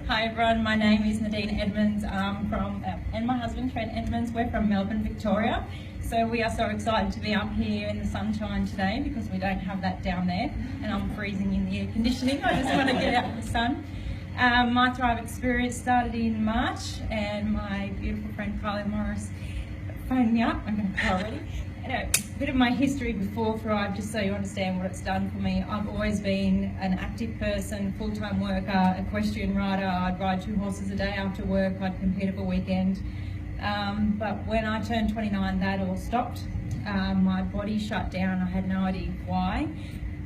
Hi everyone, my name is Nadene Edmonds and my husband Trent Edmonds. We're from Melbourne, Victoria. So we are so excited to be up here in the sunshine today because we don't have that down there, and I'm freezing in the air conditioning. I just want to get out in the sun. My Thrive experience started in March, and my beautiful friend Kylie Morris phoned me up. I'm going to cry already. A bit of my history before Thrive, just so you understand what it's done for me. I've always been an active person, full-time worker, equestrian rider. I'd ride 2 horses a day after work. I'd compete over a weekend. But when I turned 29, that all stopped. My body shut down. I had no idea why,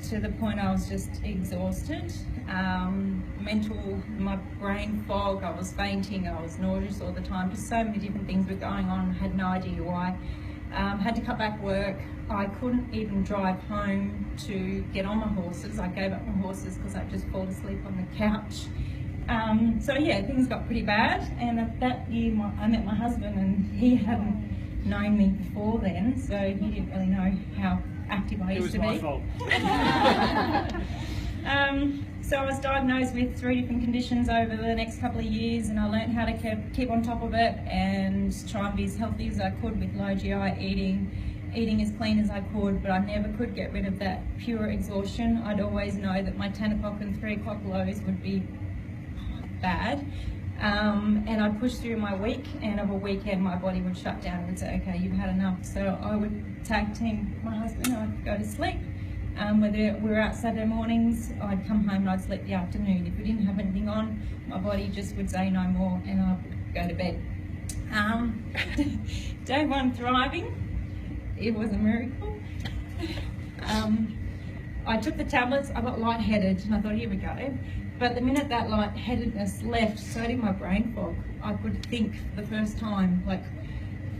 to the point I was just exhausted. My brain fog, I was fainting, I was nauseous all the time. Just so many different things were going on. I had no idea why. Had to cut back work. I couldn't even drive home to get on my horses. I gave up my horses because I'd just fall asleep on the couch. So yeah, things got pretty bad, and that year I met my husband, and he hadn't known me before then, so he didn't really know how active I used to be. It was my fault. So I was diagnosed with 3 different conditions over the next couple of years, and I learned how to keep on top of it and try and be as healthy as I could with low GI eating as clean as I could, but I never could get rid of that pure exhaustion. I'd always know that my 10 o'clock and 3 o'clock lows would be bad, and I'd push through my week, and over a weekend my body would shut down and would say, okay, you've had enough. So I would tag team my husband, I'd go to sleep. Whether we were out Saturday mornings, I'd come home and I'd sleep the afternoon. If we didn't have anything on, my body just would say no more, and I would go to bed. Day 1 thriving, it was a miracle. I took the tablets, I got lightheaded, and I thought, here we go. But the minute that lightheadedness left, so did my brain fog. I could think for the first time. Like,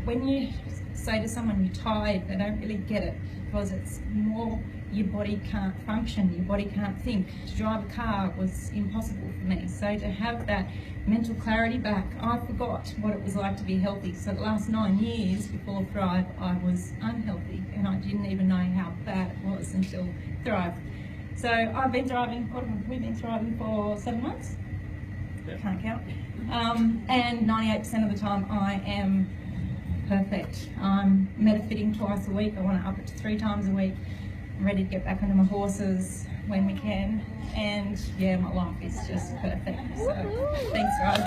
when you say to someone you're tired, they don't really get it, because it's more your body can't function, your body can't think. To drive a car was impossible for me. So to have that mental clarity back, I forgot what it was like to be healthy. So the last 9 years before Thrive, I was unhealthy, and I didn't even know how bad it was until Thrive. So I've been thriving, we've been thriving for 7 months? Yep. Can't count. And 98% of the time I am perfect. I'm metafitting twice a week. I want to up it to 3 times a week. I'm ready to get back onto my horses when we can. And yeah, my life is just perfect. So thanks, guys.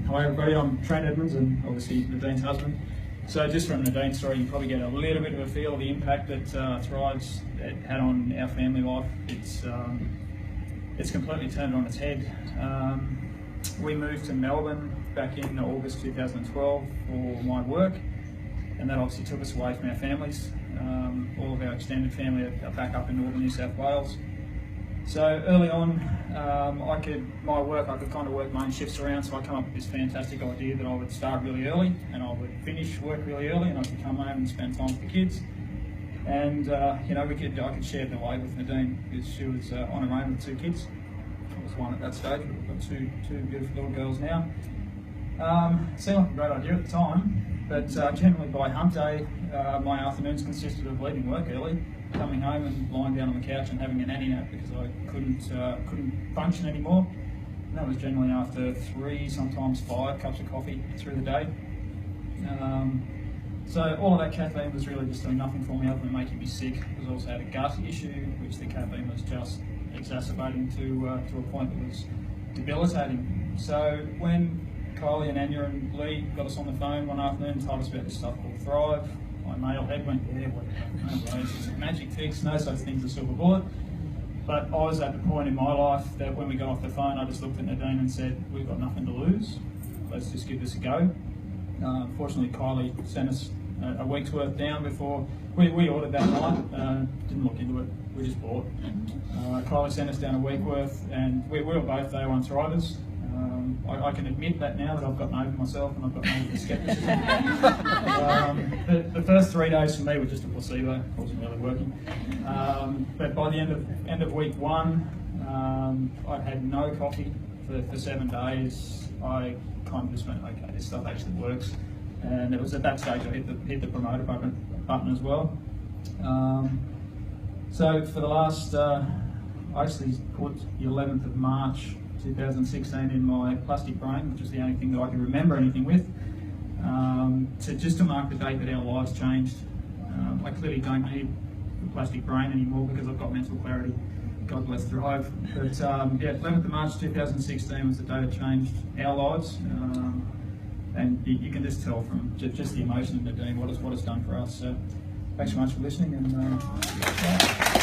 Hi everybody, I'm Trent Edmonds, and obviously Nadine's husband. So just from Nadine's story, you probably get a little bit of a feel of the impact that Thrive's had on our family life. It's completely turned on its head. We moved to Melbourne back in August 2012 for my work, and that obviously took us away from our families. All of our extended family are back up in northern New South Wales. So early on, I could kind of work my own shifts around, so I come up with this fantastic idea that I would start really early and I would finish work really early, and I could come home and spend time with the kids. And I could share the weight with Nadene, because she was on her own with 2 kids. I was 1 at that stage, but we've got two beautiful little girls now. Seemed like a great idea at the time, but generally by hump day, my afternoons consisted of leaving work early, coming home and lying down on the couch and having a nanny nap because I couldn't function anymore. And that was generally after 3, sometimes 5 cups of coffee through the day. So all of that caffeine was really just doing nothing for me other than making me sick. I also had a gut issue, which the caffeine was just exacerbating to a point that was debilitating. So when Kylie and Anya and Lee got us on the phone one afternoon and told us about this stuff called Thrive, my male head went, yeah, no, it's a magic fix, no such thing as a silver bullet. But I was at the point in my life that when we got off the phone, I just looked at Nadene and said, we've got nothing to lose, let's just give this a go. Fortunately, Kylie sent us a week's worth down before we ordered that night. Didn't look into it, we just bought. Kylie sent us down a week worth, and we were both day 1 thrivers. I can admit that now that I've gotten over myself and I've gotten over the scepticism. The first 3 days for me were just a placebo. It wasn't really working. But by the end of week 1, I'd had no coffee for 7 days. I kind of just went, okay, this stuff actually works. And it was at that stage I hit the promoter button as well. So for the last, I actually put the 11th of March 2016 in my plastic brain, which was the only thing that I could remember anything with, to mark the date that our lives changed. I clearly don't need the plastic brain anymore because I've got mental clarity. God bless Thrive. But yeah, 11th of March 2016 was the day that changed our lives. And you can just tell from just the emotion of Nadene what it's done for us. So thanks so much for listening. And